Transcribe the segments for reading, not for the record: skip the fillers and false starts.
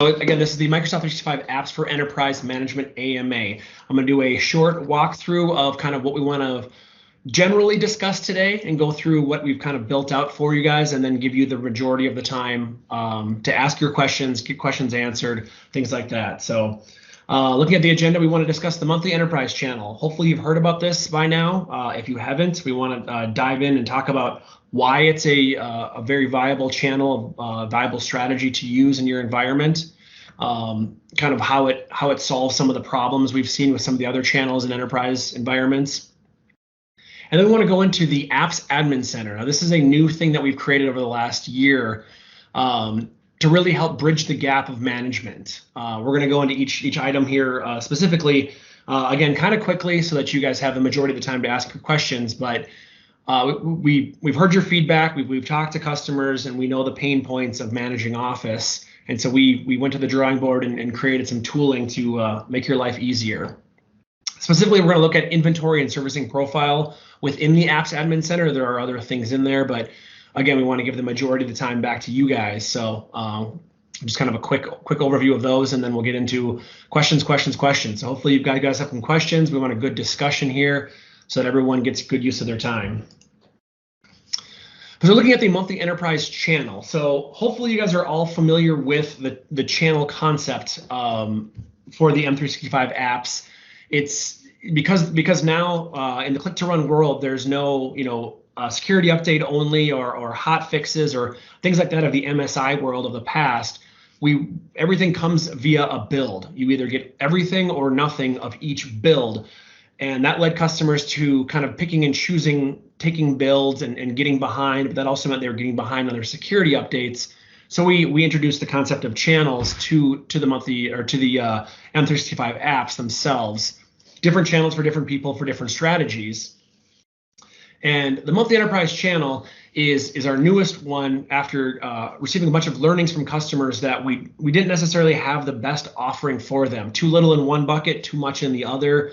Again, this is the Microsoft 365 Apps for Enterprise Management AMA. I'm going to do a short walkthrough of kind of what we want to generally discuss today and go through what we've kind of built out for you guys, and then give you the majority of the time to ask your questions, get questions answered, things like that. So looking at the agenda, we want to discuss the monthly enterprise channel. Hopefully you've heard about this by now. If you haven't, we want to dive in and talk about why it's a very viable channel, viable strategy to use in your environment, kind of how it solves some of the problems we've seen with some of the other channels in enterprise environments. And then we want to go into the Apps Admin Center. Now, this is a new thing that we've created over the last year to really help bridge the gap of management. We're going to go into each item here specifically, again, kind of quickly so that you guys have the majority of the time to ask your questions. But we've heard your feedback, we've talked to customers, and we know the pain points of managing Office. And so we went to the drawing board and created some tooling to make your life easier. Specifically, we're going to look at inventory and servicing profile within the Apps Admin Center. There are other things in there, but again, we want to give the majority of the time back to you guys. So just kind of a quick overview of those, and then we'll get into questions. So hopefully you guys have some questions. We want a good discussion here so that everyone gets good use of their time. So looking at the monthly enterprise channel. So hopefully you guys are all familiar with the channel concept for the M365 apps. It's because now in the click to run world, there's no security update only or hot fixes or things like that of the MSI world of the past. Everything comes via a build. You either get everything or nothing of each build. And that led customers to kind of picking and choosing, taking builds and getting behind, but that also meant they were getting behind on their security updates. So we introduced the concept of channels to the monthly or to the M365 apps themselves, different channels for different people for different strategies. And the monthly enterprise channel is our newest one after receiving a bunch of learnings from customers that we didn't necessarily have the best offering for them. Too little in one bucket, too much in the other.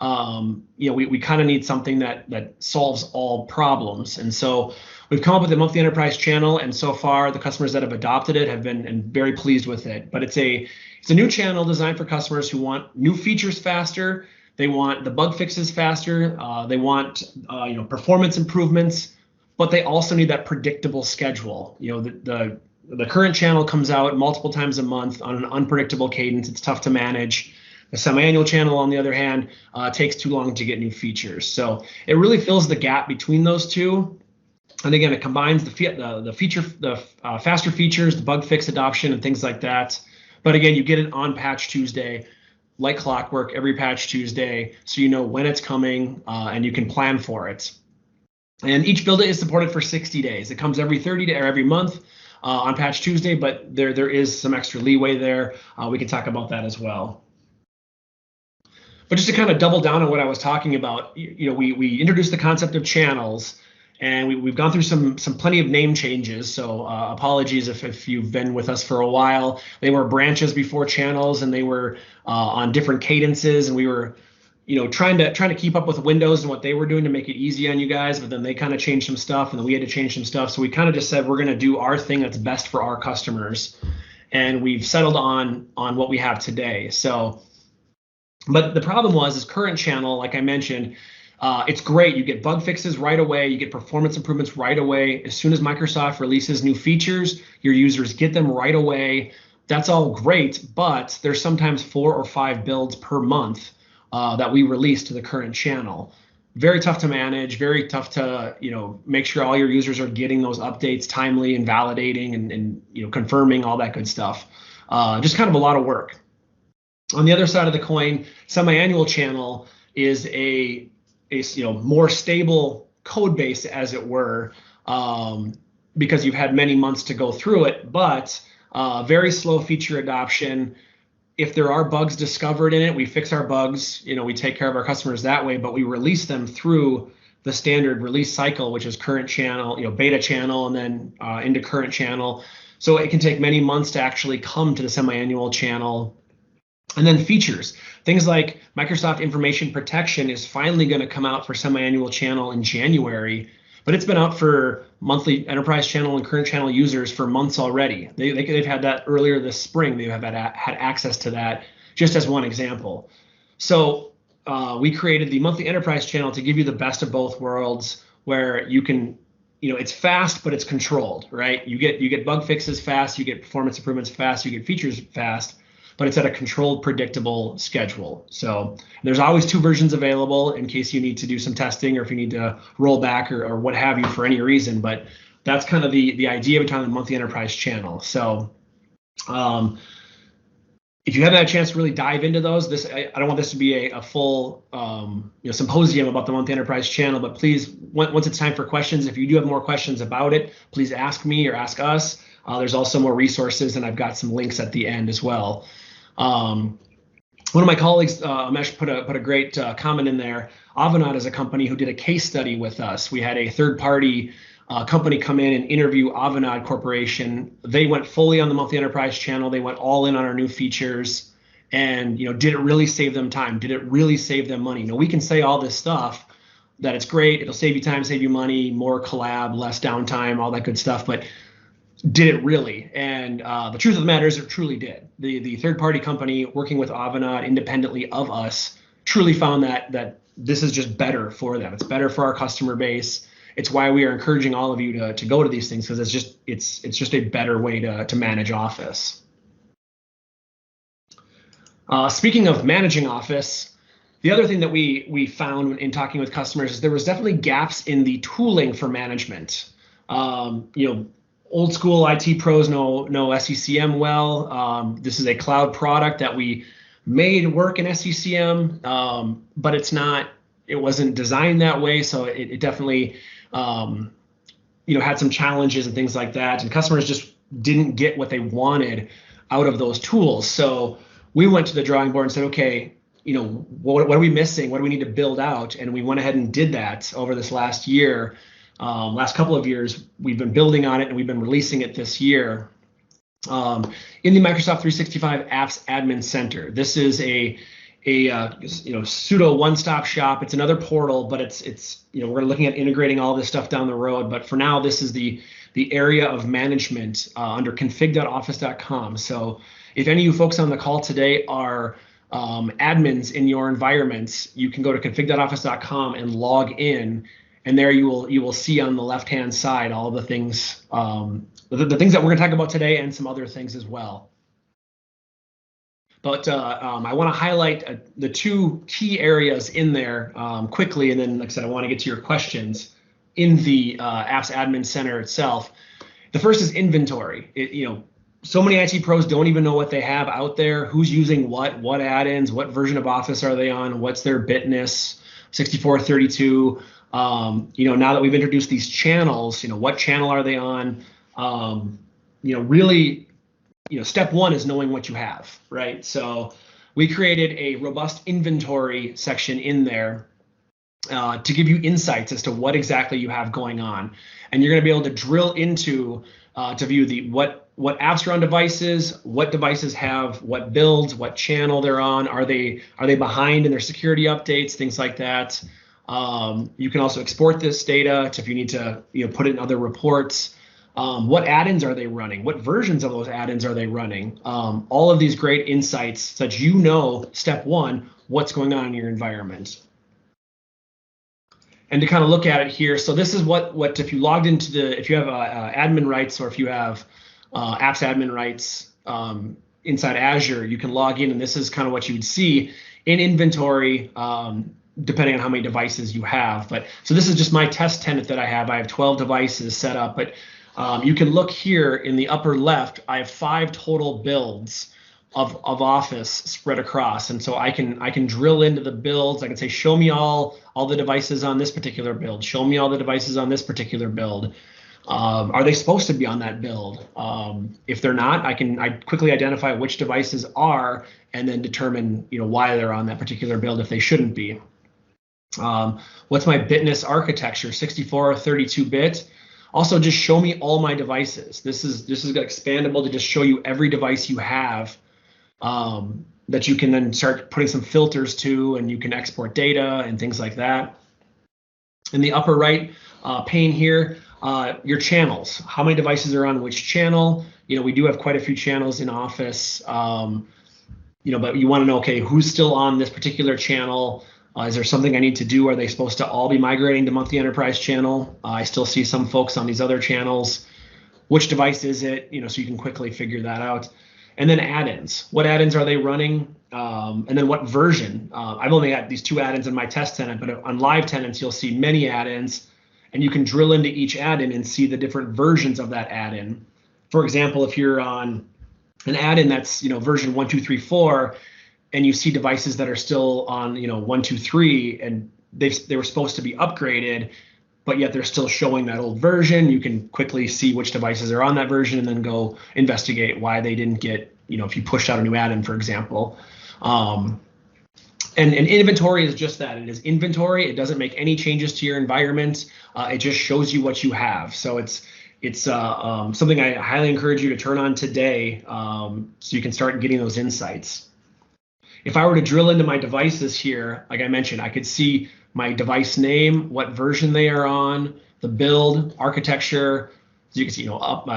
We kind of need something that solves all problems. And so we've come up with a monthly enterprise channel, and so far the customers that have adopted it have been very pleased with it. But it's a new channel designed for customers who want new features faster. They want the bug fixes faster. They want performance improvements, but they also need that predictable schedule. The current channel comes out multiple times a month on an unpredictable cadence. It's tough to manage. The semi-annual channel, on the other hand, takes too long to get new features. So it really fills the gap between those two. And again, it combines the faster features, the bug fix adoption, and things like that. But again, you get it on Patch Tuesday, like clockwork, every Patch Tuesday, so you know when it's coming and you can plan for it. And each build is supported for 60 days. It comes every 30 days or every month on Patch Tuesday, but there is some extra leeway there. We can talk about that as well. But just to kind of double down on what I was talking about, we introduced the concept of channels, and we've gone through some plenty of name changes. So apologies if you've been with us for a while. They were branches before channels, and they were on different cadences, and we were trying to keep up with Windows and what they were doing to make it easy on you guys. But then they kind of changed some stuff, and then we had to change some stuff. So we kind of just said we're going to do our thing that's best for our customers, and we've settled on what we have today. So. But the problem is current channel, like I mentioned, it's great. You get bug fixes right away. You get performance improvements right away. As soon as Microsoft releases new features, your users get them right away. That's all great, but there's sometimes 4 or 5 builds per month that we release to the current channel. Very tough to manage, very tough to make sure all your users are getting those updates timely and validating and confirming all that good stuff. Just kind of a lot of work. On the other side of the coin, semi-annual channel is a more stable code base, as it were, because you've had many months to go through it, but very slow feature adoption. If there are bugs discovered in it, we fix our bugs. We take care of our customers that way, but we release them through the standard release cycle, which is current channel, beta channel, and then into current channel. So it can take many months to actually come to the semi-annual channel. And then features, things like Microsoft Information Protection is finally going to come out for semi-annual channel in January, but it's been out for monthly enterprise channel and current channel users for months already. They've had that earlier this spring. They have had access to that, just as one example. So we created the monthly enterprise channel to give you the best of both worlds, where you can, it's fast, but it's controlled, right? You get bug fixes fast, you get performance improvements fast, you get features fast, but it's at a controlled, predictable schedule. So there's always 2 versions available in case you need to do some testing or if you need to roll back or what have you for any reason. But that's kind of the idea behind the monthly enterprise channel. So if you haven't had a chance to really dive into those, I don't want this to be a full symposium about the monthly enterprise channel, but please, once it's time for questions, if you do have more questions about it, please ask me or ask us. There's also more resources, and I've got some links at the end as well. One of my colleagues, Amesh, put a great comment in there. Avanade is a company who did a case study with us. We had a third-party company come in and interview Avanade Corporation. They went fully on the monthly enterprise channel. They went all in on our new features, and did it really save them time? Did it really save them money? We can say all this stuff that it's great. It'll save you time, save you money, more collab, less downtime, all that good stuff, but did it really? And the truth of the matter is it truly did. The third-party company working with Avanade independently of us truly found that this is just better for them. It's better for our customer base. It's why we are encouraging all of you to go to these things, because it's just a better way to manage Office. Speaking of managing Office, the other thing that we found in talking with customers is there was definitely gaps in the tooling for management. Old school IT pros know SCCM well. This is a cloud product that we made work in SCCM, but it wasn't designed that way. So it definitely, had some challenges and things like that. And customers just didn't get what they wanted out of those tools. So we went to the drawing board and said, okay, what are we missing? What do we need to build out? And we went ahead and did that over this last year. Last couple of years, we've been building on it and we've been releasing it this year. In the Microsoft 365 Apps Admin Center, this is a pseudo one-stop shop. It's another portal, but it's we're looking at integrating all this stuff down the road. But for now, this is the area of management under config.office.com. So if any of you folks on the call today are admins in your environments, you can go to config.office.com and log in. And there you will see on the left-hand side all the things, the things that we're going to talk about today, and some other things as well. But I want to highlight the 2 key areas in there quickly, and then, like I said, I want to get to your questions in the Apps Admin Center itself. The first is inventory. So many IT pros don't even know what they have out there, who's using what add-ins, what version of Office are they on, what's their bitness, 64, 32. Now that we've introduced these channels, what channel are they on? Really, step 1 is knowing what you have, right? So we created a robust inventory section in there to give you insights as to what exactly you have going on. And you're going to be able to drill into to view what apps are on devices, what devices have what builds, what channel they're on, are they behind in their security updates, things like that. You can also export this data to if you need to put it in other reports. What add-ins are they running? What versions of those add-ins are they running? All of these great insights so that step 1, what's going on in your environment. And to kind of look at it here, so this is what if you logged into if you have admin rights, or if you have apps admin rights inside Azure, you can log in, and this is kind of what you would see in inventory, depending on how many devices you have. But so this is just my test tenant that I have. I have 12 devices set up, but you can look here in the upper left. I have 5 total builds of Office spread across, and so I can drill into the builds. I can say, show me all the devices on this particular build. Show me all the devices on this particular build. Are they supposed to be on that build? If they're not, I quickly identify which devices are, and then determine why they're on that particular build if they shouldn't be. What's my bitness architecture? 64 or 32-bit. Also, just show me all my devices. This is expandable to just show you every device you have that you can then start putting some filters to, and you can export data and things like that. In the upper right, pane here, your channels, how many devices are on which channel. We do have quite a few channels in Office, but you want to know, okay, who's still on this particular channel? Is there something I need to do? Are they supposed to all be migrating to monthly enterprise channel? I still see some folks on these other channels. Which device is it? So you can quickly figure that out. And then add-ins. What add-ins are they running? And then what version? I've only got these 2 add-ins in my test tenant, but on live tenants, you'll see many add-ins, and you can drill into each add-in and see the different versions of that add-in. For example, if you're on an add-in that's version 1, 2, 3, 4, and you see devices that are still on 1, 2, 3, and they were supposed to be upgraded, but yet they're still showing that old version, you can quickly see which devices are on that version and then go investigate why they didn't get, if you pushed out a new add-in, for example. And inventory is just that. It is inventory. It doesn't make any changes to your environment. It just shows you what you have. So it's something I highly encourage you to turn on today, so you can start getting those insights. If I were to drill into my devices here, like I mentioned, I could see my device name, what version they are on, the build, architecture. So you can see,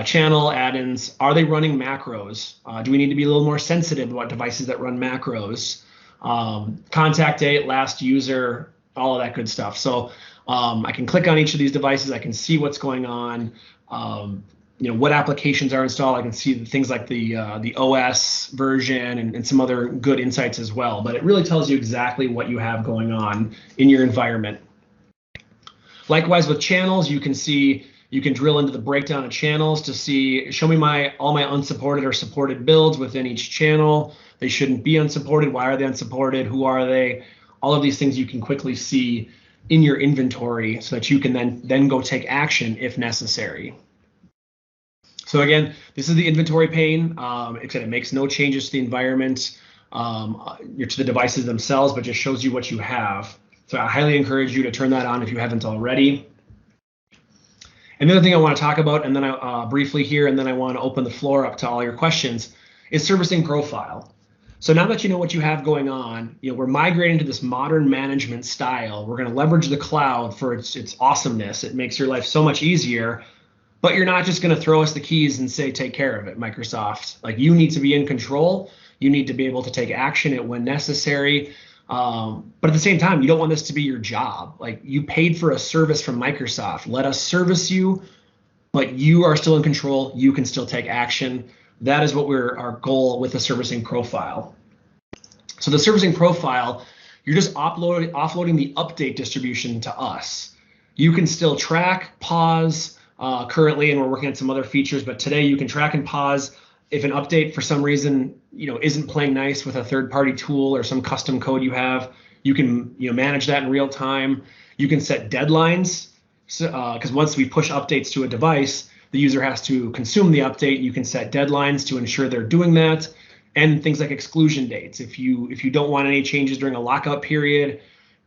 channel, add-ins. Are they running macros? Do we need to be a little more sensitive about devices that run macros? Contact date, last user, all of that good stuff. So I can click on each of these devices. I can see what's going on. What applications are installed. I can see things like the OS version and some other good insights as well. But it really tells you exactly what you have going on in your environment. Likewise with channels, you can drill into the breakdown of channels to see, show me all my unsupported or supported builds within each channel. They shouldn't be unsupported. Why are they unsupported? Who are they? All of these things you can quickly see in your inventory so that you can then go take action if necessary. So again, this is the inventory pane. It makes no changes to the environment, to the devices themselves, but just shows you what you have. So I highly encourage you to turn that on if you haven't already. Another thing I want to talk about, and then briefly here, and then I want to open the floor up to all your questions, is servicing profile. So now that you know what you have going on, we're migrating to this modern management style. We're going to leverage the cloud for its awesomeness. It makes your life so much easier. But you're not just going to throw us the keys and say, take care of it, Microsoft. Like, you need to be in control. You need to be able to take action when necessary. But at the same time, you don't want this to be your job. Like, you paid for a service from Microsoft. Let us service you, but you are still in control. You can still take action. That is what our goal with the servicing profile. So the servicing profile, you're just offloading the update distribution to us. You can still track, pause, currently, and we're working on some other features, but today you can track and pause if an update for some reason isn't playing nice with a third-party tool or some custom code you have. You can manage that in real time. You can set deadlines, because once we push updates to a device, the user has to consume the update. You can set deadlines to ensure they're doing that, and things like exclusion dates. If you don't want any changes during a lockout period,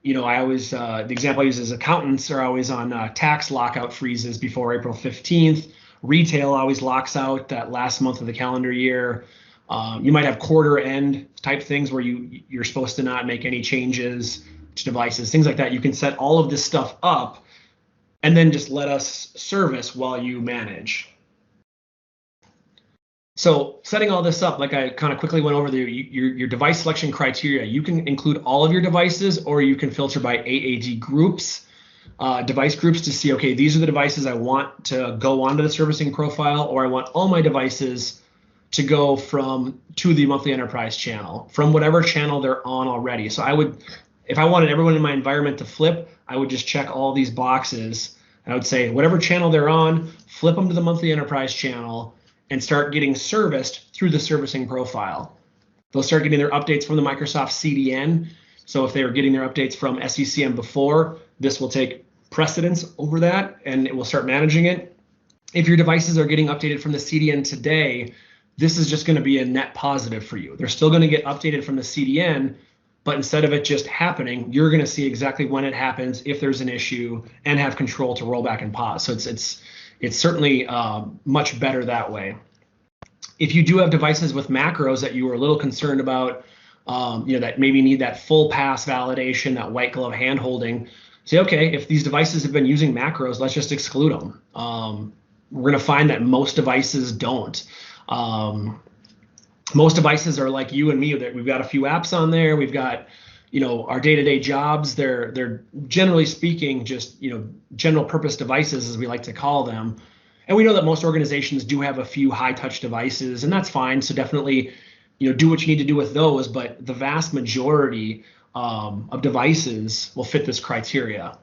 I always, the example I use is accountants are always on tax lockout freezes before April 15th. Retail always locks out that last month of the calendar year. You might have quarter end type things where you're supposed to not make any changes to devices, things like that. You can set all of this stuff up and then just let us service while you manage. So setting all this up, like I kind of quickly went over your device selection criteria, you can include all of your devices, or you can filter by AAD groups, device groups, to see, okay, these are the devices I want to go onto the servicing profile, or I want all my devices to go to the monthly enterprise channel from whatever channel they're on already. So if I wanted everyone in my environment to flip, I would just check all these boxes. I would say whatever channel they're on, flip them to the monthly enterprise channel, and start getting serviced through the servicing profile. They'll start getting their updates from the Microsoft CDN. So if they were getting their updates from SCCM before, this will take precedence over that, and it will start managing it. If your devices are getting updated from the CDN today, this is just going to be a net positive for you. They're still going to get updated from the CDN, but instead of it just happening, you're going to see exactly when it happens, if there's an issue, and have control to roll back and pause. So it's certainly much better that way. If you do have devices with macros that you are a little concerned about, that maybe need that full pass validation, that white glove hand holding, say, okay, if these devices have been using macros, let's just exclude them. We're going to find that most devices don't. Most devices are like you and me, that we've got a few apps on there. We've got, our day-to-day jobs. They're generally speaking just, general purpose devices, as we like to call them. And we know that most organizations do have a few high-touch devices, and that's fine. So definitely, do what you need to do with those. But the vast majority of devices will fit this criteria.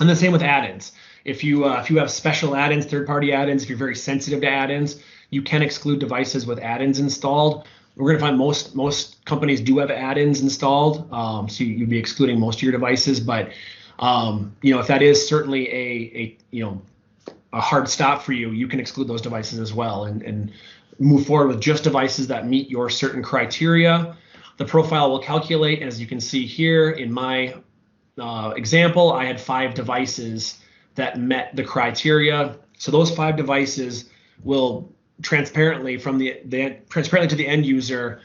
And the same with add-ins. If you have special add-ins, third-party add-ins, if you're very sensitive to add-ins, you can exclude devices with add-ins installed. We're going to find most companies do have add-ins installed, so you'd be excluding most of your devices. But if that is certainly a hard stop for you, you can exclude those devices as well and move forward with just devices that meet your certain criteria. The profile will calculate, as you can see here in my example, I had 5 devices that met the criteria. So those 5 devices will transparently to the end user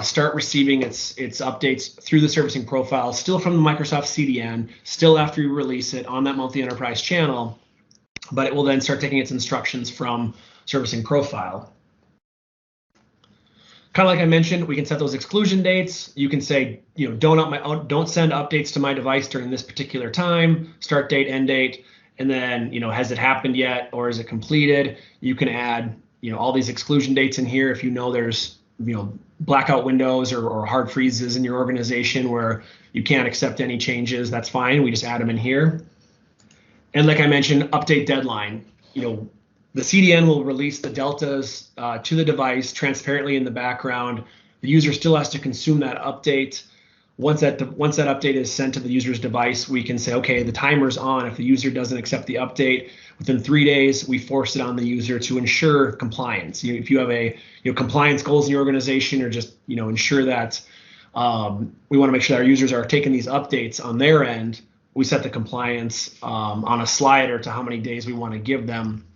start receiving its updates through the servicing profile, still from the Microsoft CDN, still after you release it on that monthly enterprise channel, but it will then start taking its instructions from servicing profile. Kind of like I mentioned, we can set those exclusion dates. You can say, don't send updates to my device during this particular time, start date, end date, and then, has it happened yet or is it completed? You can add, all these exclusion dates in here if there's, blackout windows or hard freezes in your organization where you can't accept any changes. That's fine. We just add them in here. And like I mentioned, update deadline. The CDN will release the deltas to the device transparently in the background. The user still has to consume that update. Once that update is sent to the user's device, we can say, okay, the timer's on. If the user doesn't accept the update within 3 days, we force it on the user to ensure compliance. If you have compliance goals in your organization, or just ensure that we want to make sure that our users are taking these updates on their end, we set the compliance on a slider to how many days we want to give them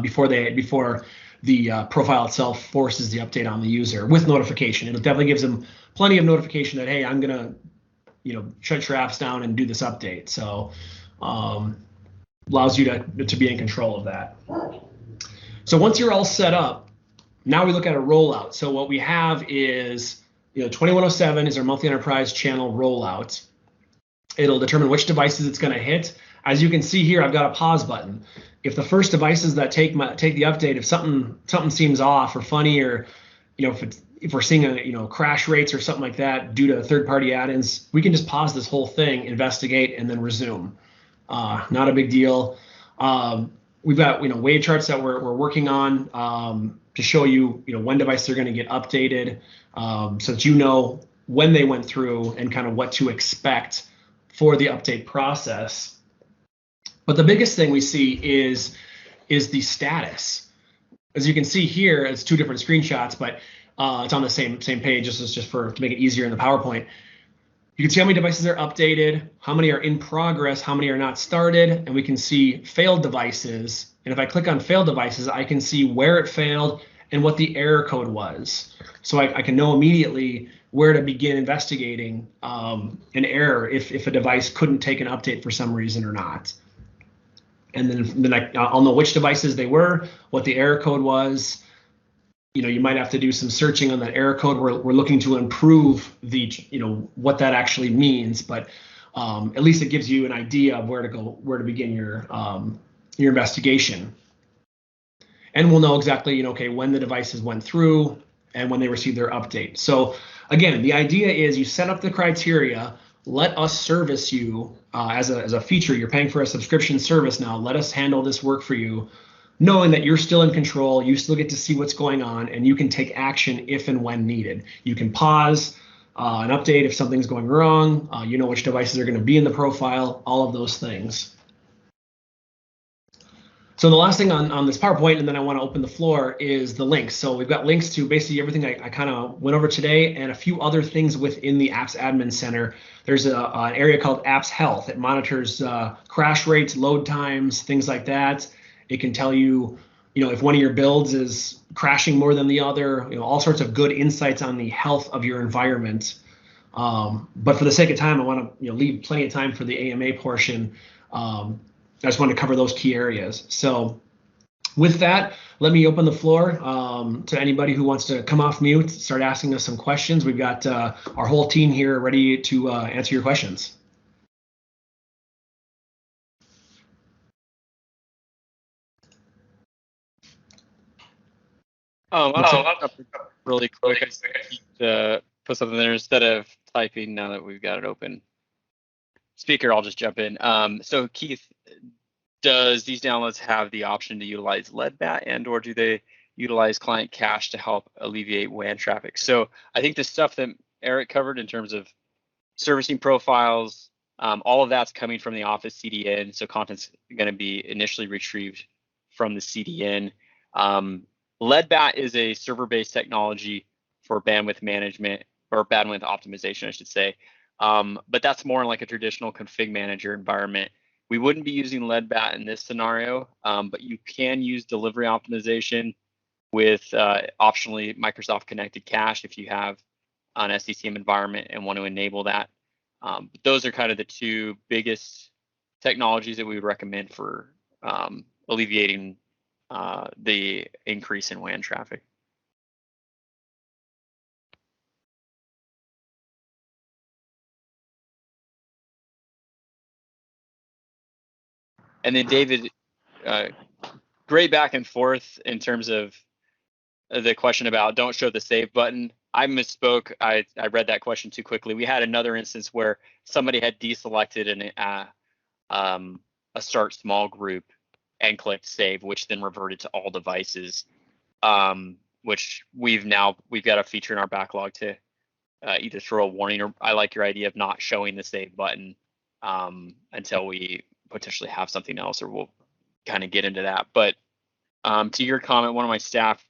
before the profile itself forces the update on the user with notification. It definitely gives them plenty of notification that, hey, I'm gonna shut your apps down and do this update. So allows you to be in control of that. So once you're all set up, now we look at a rollout. So what we have is 2107 is our monthly enterprise channel rollout. It'll determine which devices it's going to hit. As you can see here, I've got a pause button. If the first devices that take the update, if something seems off or funny, or if we're seeing crash rates or something like that due to third-party add-ins, we can just pause this whole thing, investigate, and then resume. Not a big deal. We've got wave charts that we're working on to show you when devices are going to get updated, so that you know when they went through and kind of what to expect for the update process. But the biggest thing we see is the status. As you can see here, it's 2 different screenshots, but it's on the same page. This is just to make it easier in the PowerPoint. You can see how many devices are updated, how many are in progress, how many are not started, and we can see failed devices. And if I click on failed devices, I can see where it failed and what the error code was. So I can know immediately where to begin investigating an error if a device couldn't take an update for some reason or not. And then I'll know which devices they were, what the error code was. You might have to do some searching on that error code. We're looking to improve what that actually means, but at least it gives you an idea of where to begin your investigation. And we'll know exactly, when the devices went through and when they received their update. So again, the idea is you set up the criteria. Let us service you as a feature. You're paying for a subscription service now. Let us handle this work for you, knowing that you're still in control. You still get to see what's going on, and you can take action if and when needed. You can pause an update if something's going wrong. You know which devices are going to be in the profile, all of those things. So the last thing on this PowerPoint, and then I want to open the floor, is the links. So we've got links to basically everything I kind of went over today, and a few other things within the Apps Admin Center. There's an area called Apps Health. It monitors crash rates, load times, things like that. It can tell you, if one of your builds is crashing more than the other, all sorts of good insights on the health of your environment. But for the sake of time, I want to leave plenty of time for the AMA portion. I just want to cover those key areas. So with that, let me open the floor to anybody who wants to come off mute, start asking us some questions. We've got our whole team here ready to answer your questions. I'll really quick. I put something there instead of typing now that we've got it open. Speaker, I'll just jump in. So Keith, does these downloads have the option to utilize LEDBAT and/or do they utilize client cache to help alleviate WAN traffic? So I think the stuff that Eric covered in terms of servicing profiles, all of that's coming from the Office CDN. So content's going to be initially retrieved from the CDN. LEDBAT is a server-based technology for bandwidth management or bandwidth optimization, I should say. But that's more like a traditional config manager environment. We wouldn't be using LEDBAT in this scenario, but you can use delivery optimization with optionally Microsoft Connected Cache if you have an SCCM environment and want to enable that. Those are kind of the two biggest technologies that we would recommend for alleviating the increase in WAN traffic. And then David, great back and forth in terms of the question about don't show the save button. I misspoke. I read that question too quickly. We had another instance where somebody had deselected a start small group and clicked save, which then reverted to all devices, which we've got a feature in our backlog to either throw a warning, or I like your idea of not showing the save button until we potentially have something else, or we'll kind of get into that. But to your comment, one of my staff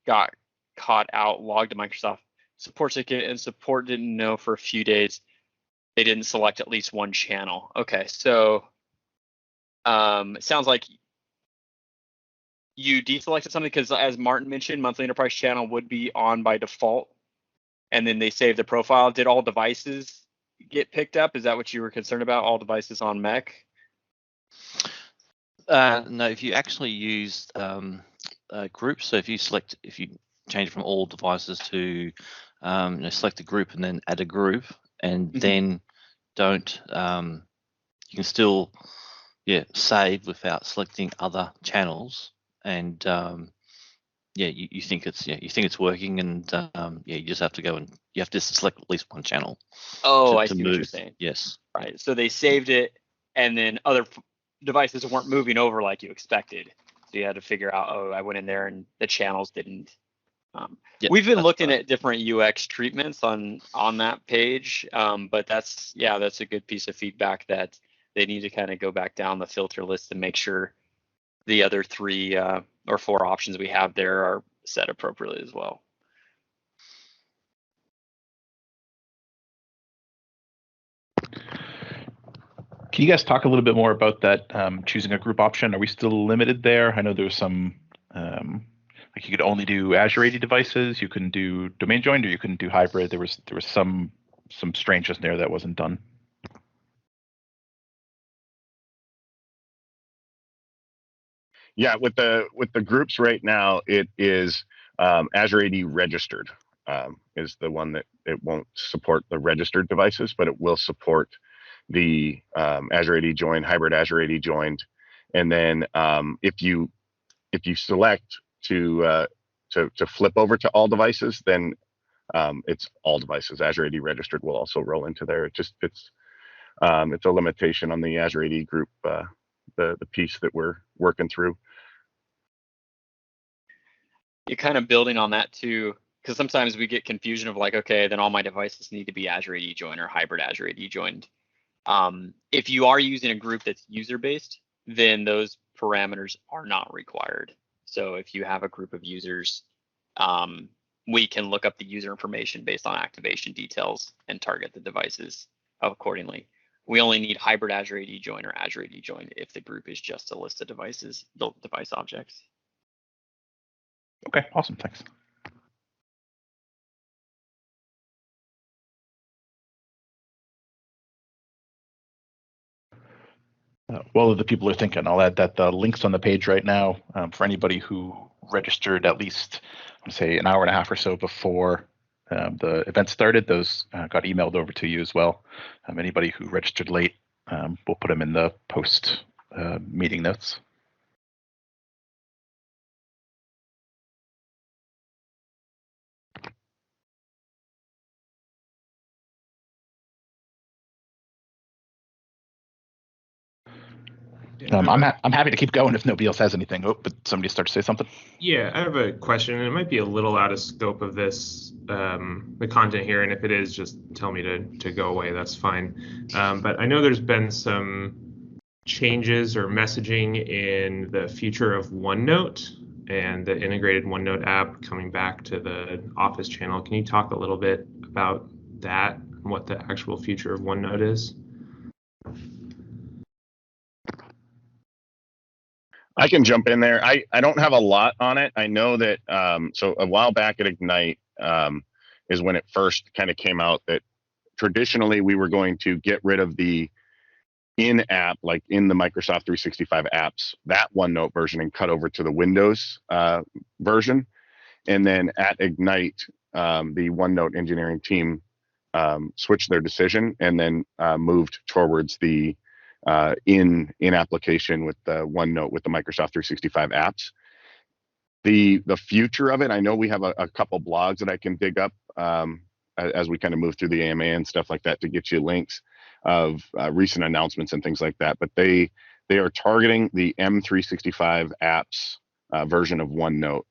got caught out, logged a Microsoft support ticket, and support didn't know for a few days they didn't select at least one channel. Okay, so it sounds like you deselected something because, as Martin mentioned, monthly enterprise channel would be on by default, and then they saved the profile. Did all devices get picked up? Is that what you were concerned about? All devices on MEC? No, if you actually use groups, so if you change from all devices to select a group and then add a group, and then don't, you can still save without selecting other channels, and you think it's working, and you just have to go and you have to select at least one channel. Oh, I see what you're saying. Yes. Right. So they saved it, and then other devices weren't moving over like you expected. So you had to figure out, oh, I went in there and the channels didn't. We've been looking at different UX treatments on that page, but that's a good piece of feedback that they need to kind of go back down the filter list and make sure the other 3 or 4 options we have there are set appropriately as well. Can you guys talk a little bit more about that choosing a group option? Are we still limited there? I know there's some, like you could only do Azure AD devices, you couldn't do domain joined, or you couldn't do hybrid. There was some strangeness there that wasn't done. Yeah, with the groups right now, it is Azure AD registered is the one that it won't support the registered devices, but it will support the Azure AD joined, hybrid Azure AD joined, and then if you select to flip over to all devices, then it's all devices. Azure AD registered will also roll into there. It's a limitation on the Azure AD group, the piece that we're working through. You're kind of building on that too, because sometimes we get confusion of like, okay, then all my devices need to be Azure AD joined or hybrid Azure AD joined. If you are using a group that's user-based, then those parameters are not required. So if you have a group of users, we can look up the user information based on activation details and target the devices accordingly. We only need hybrid Azure AD join or Azure AD join if the group is just a list of devices, built device objects. Okay, awesome, thanks. while other people are thinking, I'll add that the links on the page right now for anybody who registered at least, say, an hour and a half or so before the event started, those got emailed over to you as well. Anybody who registered late, we'll put them in the post meeting notes. I'm happy to keep going if nobody else has anything. Oh, but somebody start to say something. Yeah, I have a question, and it might be a little out of scope of this, the content here, and if it is, just tell me to go away. That's fine. But I know there's been some changes or messaging in the future of OneNote and the integrated OneNote app coming back to the Office channel. Can you talk a little bit about that and what the actual future of OneNote is? I can jump in there. I don't have a lot on it. I know that so a while back at Ignite is when it first kind of came out that traditionally we were going to get rid of the in-app, like in the Microsoft 365 apps, that OneNote version, and cut over to the Windows version. And then at Ignite, the OneNote engineering team switched their decision and then moved towards the in application with the OneNote with the Microsoft 365 apps. The future of it, I know we have a couple blogs that I can dig up as we kind of move through the AMA and stuff like that to get you links of recent announcements and things like that. But they are targeting the M365 apps version of OneNote.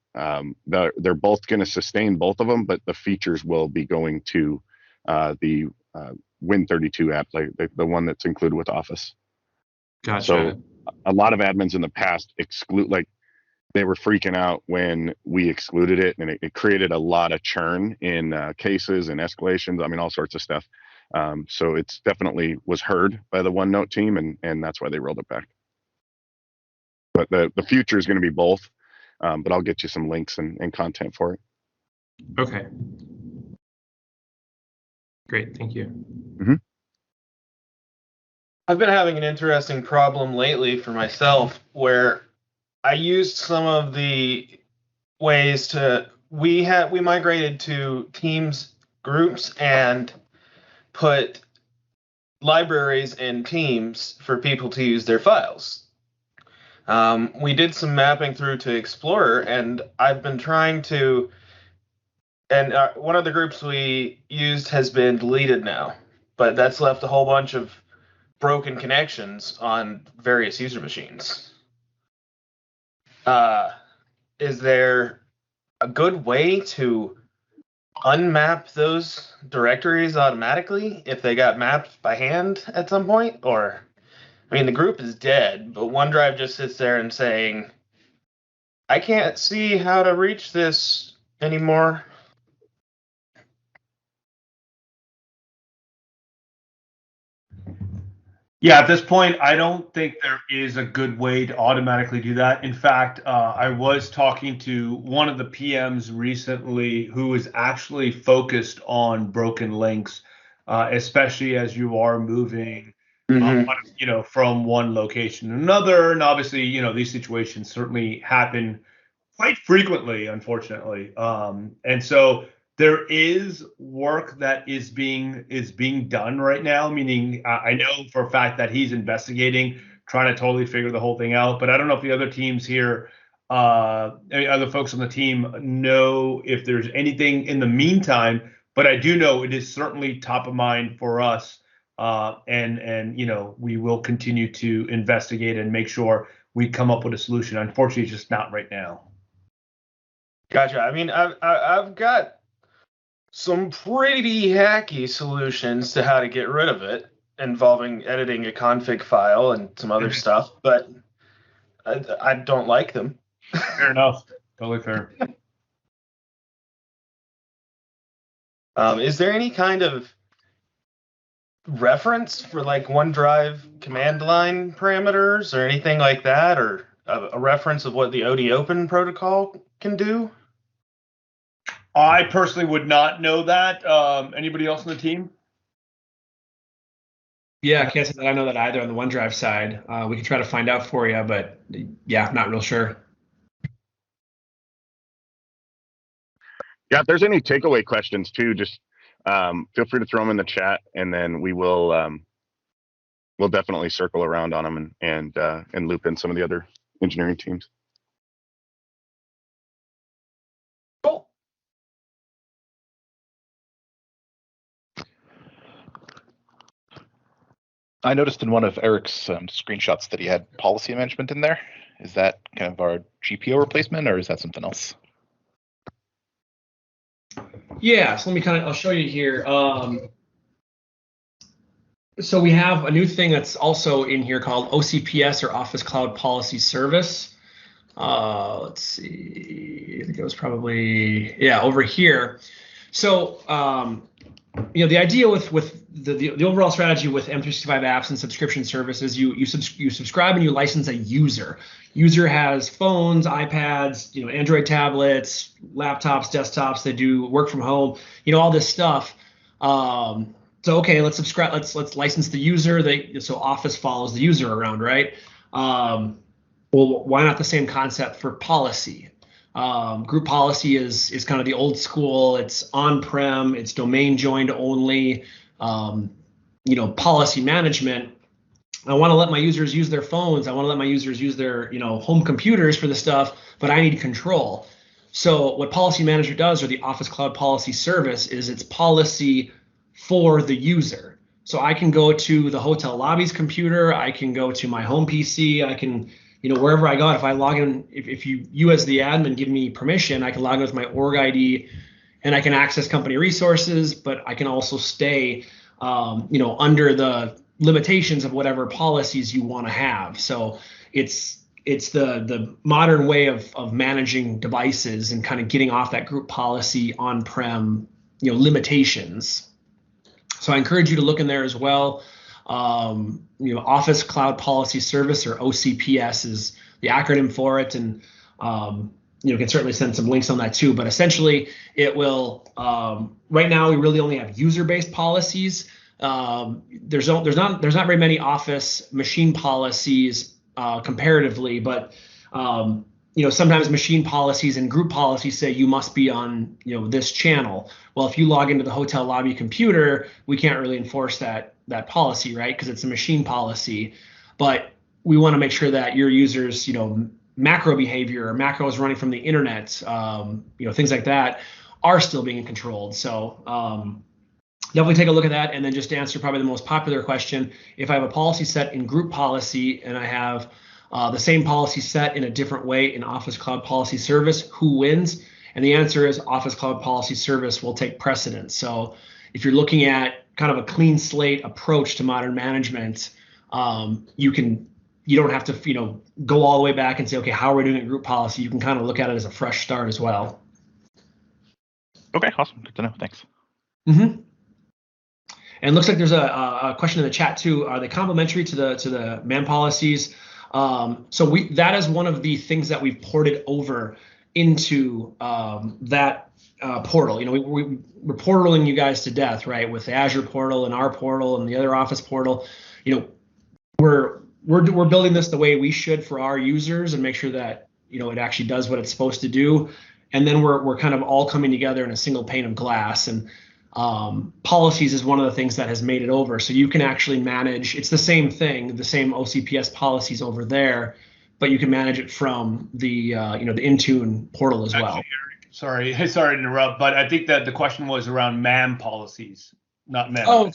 They're both going to sustain both of them, but the features will be going to the Win32 app, like the one that's included with Office. Gotcha. So a lot of admins in the past they were freaking out when we excluded it, and it created a lot of churn in cases and escalations. I mean, all sorts of stuff. So it's definitely was heard by the OneNote team, and that's why they rolled it back. But the future is going to be both. But I'll get you some links and content for it. Okay. Great, thank you. Mm-hmm. I've been having an interesting problem lately for myself where I used some of the ways we migrated to Teams groups and put libraries in Teams for people to use their files. We did some mapping through to Explorer, and I've been trying to, and one of the groups we used has been deleted now, but that's left a whole bunch of broken connections on various user machines. Is there a good way to unmap those directories automatically if they got mapped by hand at some point? Or, I mean, the group is dead, but OneDrive just sits there and saying, I can't see how to reach this anymore. Yeah, at this point, I don't think there is a good way to automatically do that. In fact, I was talking to one of the PMs recently who is actually focused on broken links, especially as you are moving, from one location to another. And obviously, these situations certainly happen quite frequently, unfortunately. And so there is work that is being done right now, meaning I know for a fact that he's investigating, trying to totally figure the whole thing out. But I don't know if the other teams here, other folks on the team know if there's anything in the meantime, but I do know it is certainly top of mind for us. And we will continue to investigate and make sure we come up with a solution. Unfortunately, it's just not right now. Gotcha. I mean, I've got some pretty hacky solutions to how to get rid of it, involving editing a config file and some other stuff, but I don't like them. Fair enough. Totally fair. Is there any kind of reference for like OneDrive command line parameters or anything like that, or a reference of what the OD Open protocol can do? I personally would not know that. Anybody else on the team? Yeah, I can't say that I know that either on the OneDrive side. We can try to find out for you, but yeah, not real sure. Yeah, if there's any takeaway questions too, just feel free to throw them in the chat, and then we will we'll definitely circle around on them and loop in some of the other engineering teams. Cool. I noticed in one of Eric's screenshots that he had policy management in there. Is that kind of our GPO replacement, or is that something else? Yeah, so I'll show you here. So we have a new thing that's also in here called OCPS, or Office Cloud Policy Service. Let's see, I think it was probably, yeah, over here. So, the idea with the overall strategy with M365 apps and subscription services, you subscribe and you license a user. User has phones, iPads, Android tablets, laptops, desktops. They do work from home, all this stuff. So okay, let's subscribe. Let's license the user. So Office follows the user around, right? Well, why not the same concept for policy? Group policy is kind of the old school. It's on-prem. It's domain joined only. Policy management. I want to let my users use their phones. I want to let my users use their home computers for the stuff, but I need control. So what Policy Manager does, or the Office Cloud Policy Service, is it's policy for the user. So I can go to the hotel lobby's computer. I can go to my home PC. I can, wherever I go, if I log in, if you as the admin give me permission, I can log in with my org ID and I can access company resources, but I can also stay, under the limitations of whatever policies you want to have. So it's the modern way of managing devices and kind of getting off that group policy on-prem, limitations. So I encourage you to look in there as well. Office Cloud Policy Service, or OCPS, is the acronym for it, and can certainly send some links on that too. But essentially, it will. Right now, we really only have user-based policies. There's not very many Office machine policies comparatively, but sometimes machine policies and group policies say you must be on this channel. Well, if you log into the hotel lobby computer, we can't really enforce that policy, right? Because it's a machine policy. But we want to make sure that your users, macro behavior or macros running from the internet, things like that, are still being controlled. So definitely take a look at that. And then just to answer probably the most popular question, if I have a policy set in group policy and I have the same policy set in a different way in Office Cloud Policy Service, who wins? And the answer is Office Cloud Policy Service will take precedence. So if you're looking at kind of a clean slate approach to modern management, you don't have to go all the way back and say, okay, how are we doing a group policy? You can kind of look at it as a fresh start as well. Okay, awesome. Good to know. Thanks. Mm-hmm. And it looks like there's a question in the chat too. Are they complementary to the MAM policies? So that is one of the things that we've ported over into that portal. We're portaling you guys to death, right? With the Azure portal and our portal and the other Office portal. We're building this the way we should for our users and make sure that it actually does what it's supposed to do. And then we're kind of all coming together in a single pane of glass. And policies is one of the things that has made it over. So you can actually manage, it's the same thing, the same OCPS policies over there, but you can manage it from the the Intune portal as well. Sorry to interrupt, but I think that the question was around MAM policies, not MAM. Oh,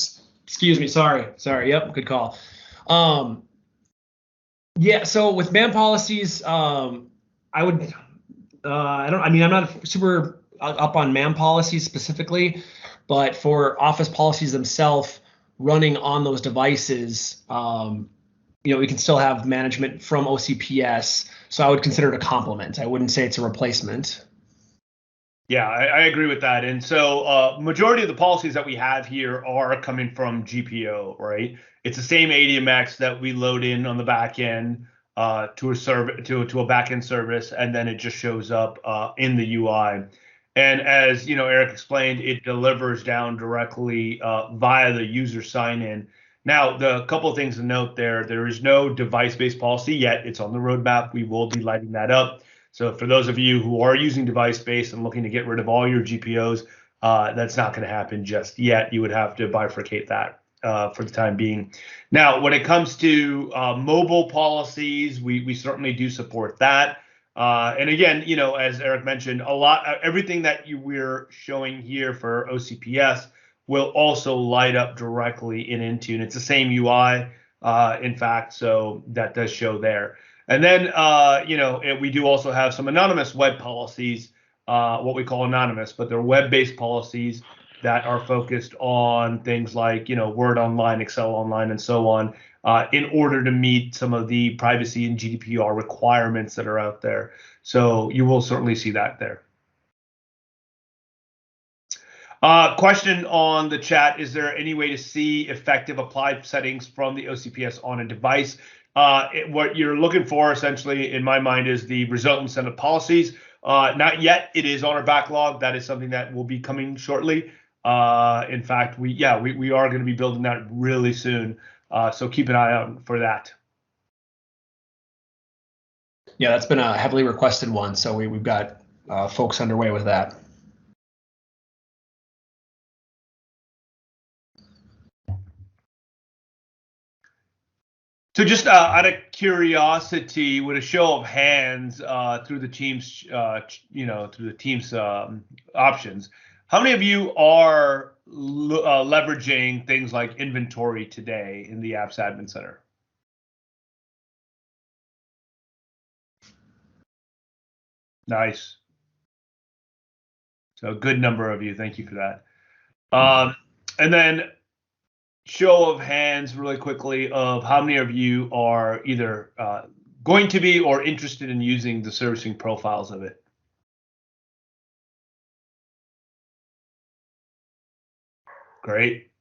excuse me. Sorry. Yep, good call. Yeah, so with MAM policies, I'm not super up on MAM policies specifically. But for Office policies themselves running on those devices, we can still have management from OCPS. So I would consider it a complement. I wouldn't say it's a replacement. Yeah, I agree with that. And so majority of the policies that we have here are coming from GPO, right? It's the same ADMX that we load in on the back end to a back end service, and then it just shows up in the UI. And as Eric explained, it delivers down directly via the user sign-in. Now, the couple of things to note there is no device-based policy yet. It's on the roadmap. We will be lighting that up. So for those of you who are using device-based and looking to get rid of all your GPOs, that's not going to happen just yet. You would have to bifurcate that for the time being. Now, when it comes to mobile policies, we certainly do support that. And again, as Eric mentioned, everything that we're showing here for OCPS will also light up directly in Intune. It's the same UI, in fact, so that does show there. And then, we do also have some anonymous web policies, what we call anonymous, but they're web-based policies that are focused on things like, Word Online, Excel Online, and so on, in order to meet some of the privacy and GDPR requirements that are out there. So you will certainly see that there. Question on the chat: is there any way to see effective applied settings from the OCPS on a device? What you're looking for, essentially, in my mind, is the resultant set of policies. Not yet. It is on our backlog. That is something that will be coming shortly. In fact, we are going to be building that really soon. So keep an eye out for that. Yeah, that's been a heavily requested one. So we've got folks underway with that. So just out of curiosity, with a show of hands through the team's, options, how many of you are leveraging things like inventory today in the Apps Admin Center? Nice. So a good number of you. Thank you for that. And then show of hands really quickly of how many of you are either going to be or interested in using the servicing profiles of it. Great.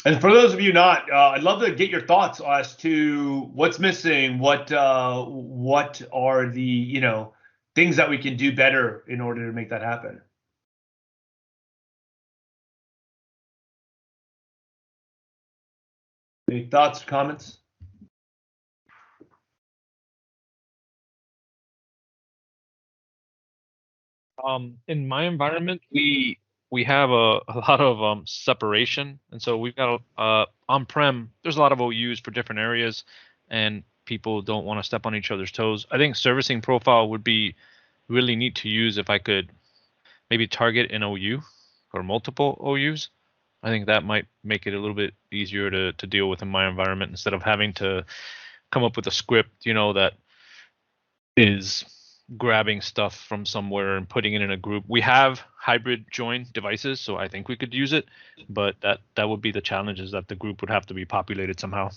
And for those of you not, I'd love to get your thoughts as to what's missing, what are the things that we can do better in order to make that happen. Any thoughts, comments? In my environment, we have a lot of separation, and so we've got on-prem. There's a lot of OUs for different areas, and people don't want to step on each other's toes. I think servicing profile would be really neat to use if I could maybe target an OU or multiple OUs. I think that might make it a little bit easier to deal with in my environment instead of having to come up with a script, that is grabbing stuff from somewhere and putting it in a group. We have hybrid join devices, so I think we could use it, but that would be the challenge, is that the group would have to be populated somehow.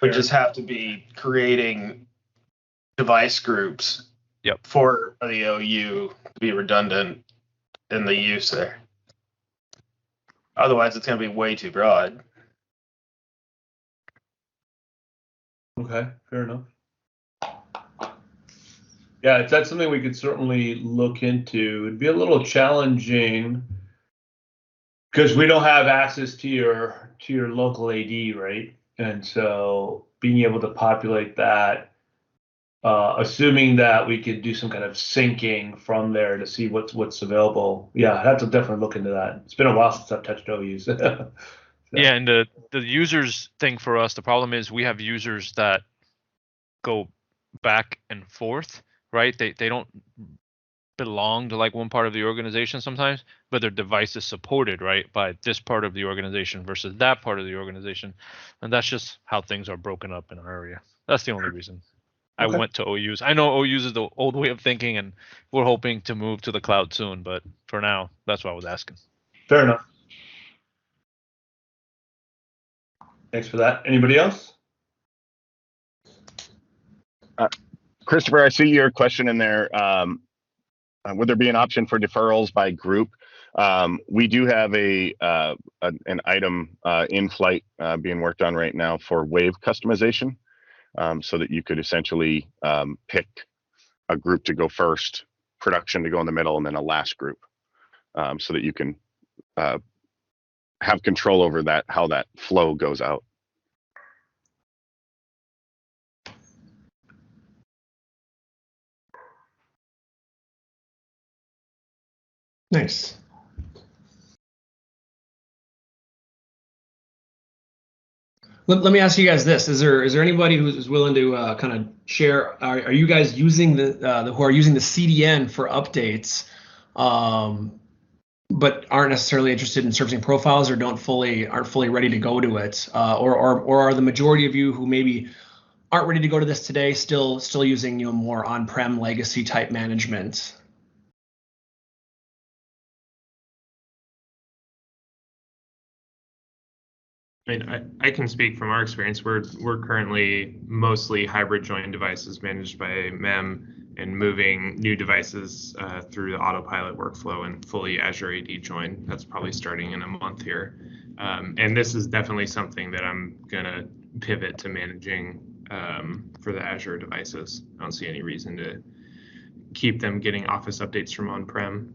We just have to be creating device groups for the OU to be redundant in the use there. Otherwise, it's going to be way too broad. Okay, fair enough. Yeah, that's something we could certainly look into. It'd be a little challenging because we don't have access to your local AD, right? And so being able to populate that, assuming that we could do some kind of syncing from there to see what's available. Yeah, I'd have to definitely look into that. It's been a while since I've touched OUs. So. Yeah, and the users thing for us, the problem is we have users that go back and forth, right? They don't belong to like one part of the organization sometimes, but their device is supported, right, by this part of the organization versus that part of the organization. And that's just how things are broken up in our area. That's the only reason I went to OUs. I know OUs is the old way of thinking, and we're hoping to move to the cloud soon, but for now, that's what I was asking. Fair enough. Thanks for that. Anybody else? Christopher, I see your question in there. Would there be an option for deferrals by group? We do have an item in flight being worked on right now for wave customization, so that you could essentially pick a group to go first, production to go in the middle, and then a last group, so that you can have control over that, how that flow goes out. Nice. Let me ask you guys this: is there anybody who's willing to kind of share? Are you guys using who are using the CDN for updates, but aren't necessarily interested in servicing profiles or aren't fully ready to go to it, or are the majority of you who maybe aren't ready to go to this today still using more on-prem legacy type management? I mean, I can speak from our experience. We're currently mostly hybrid join devices managed by MEM and moving new devices through the autopilot workflow and fully Azure AD join. That's probably starting in a month here. And this is definitely something that I'm going to pivot to managing for the Azure devices. I don't see any reason to keep them getting Office updates from on-prem.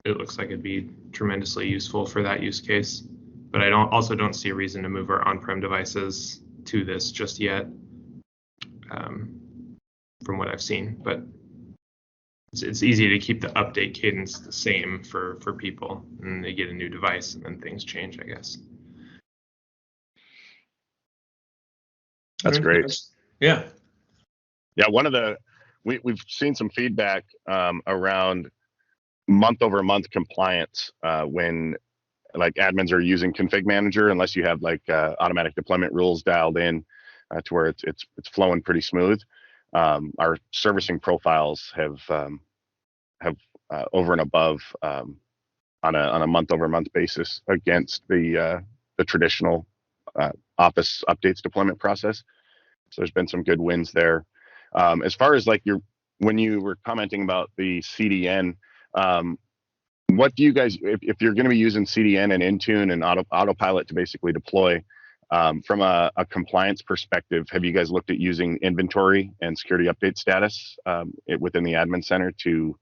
It looks like it'd be tremendously useful for that use case. But I also don't see a reason to move our on-prem devices to this just yet, from what I've seen. But it's easy to keep the update cadence the same for people, and they get a new device, and then things change, I guess. That's great. Yeah. Yeah, we've seen some feedback around month-over-month compliance when like admins are using config manager, unless you have like automatic deployment rules dialed in to where it's flowing pretty smooth. Our servicing profiles have over and above on a month-over-month basis against the traditional Office updates deployment process. So there's been some good wins there. As far as like when you were commenting about the CDN. What do you guys, if you're going to be using CDN and Intune and autopilot to basically deploy, from a compliance perspective, have you guys looked at using inventory and security update status within the admin center to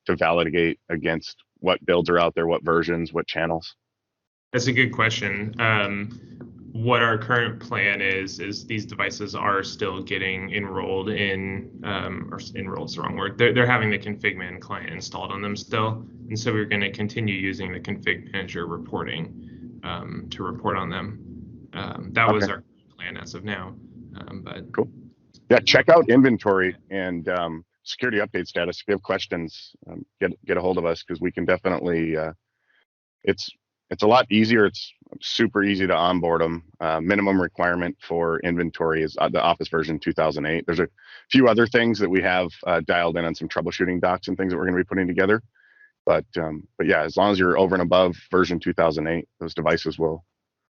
validate against what builds are out there, what versions, what channels? That's a good question. What our current plan is these devices are still getting enrolled in, or enrolled is the wrong word. They're having the config man client installed on them still. And so we're going to continue using the config manager reporting to report on them. That was our plan as of now. But cool. Yeah, check out inventory and security update status. If you have questions, get a hold of us, because we can definitely, it's a lot easier. It's super easy to onboard them. Minimum requirement for inventory is the Office version 2008. There's a few other things that we have dialed in on some troubleshooting docs and things that we're going to be putting together. But yeah, as long as you're over and above version 2008, those devices will.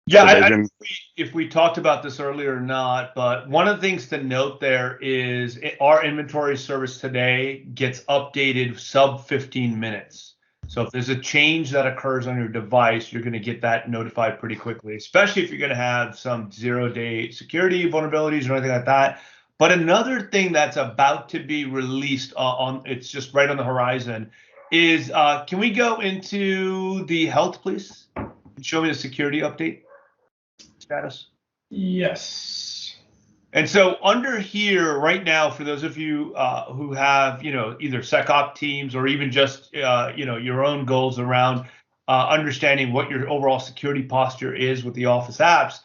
Yeah, I don't know if we talked about this earlier or not, but one of the things to note there is our inventory service today gets updated sub 15 minutes. So if there's a change that occurs on your device, you're going to get that notified pretty quickly, especially if you're going to have some 0-day security vulnerabilities or anything like that. But another thing that's about to be released it's just right on the horizon is, can we go into the health, please? Show me the security update status. Yes. And so under here right now, for those of you who have, either SecOps teams or even just, your own goals around understanding what your overall security posture is with the Office apps,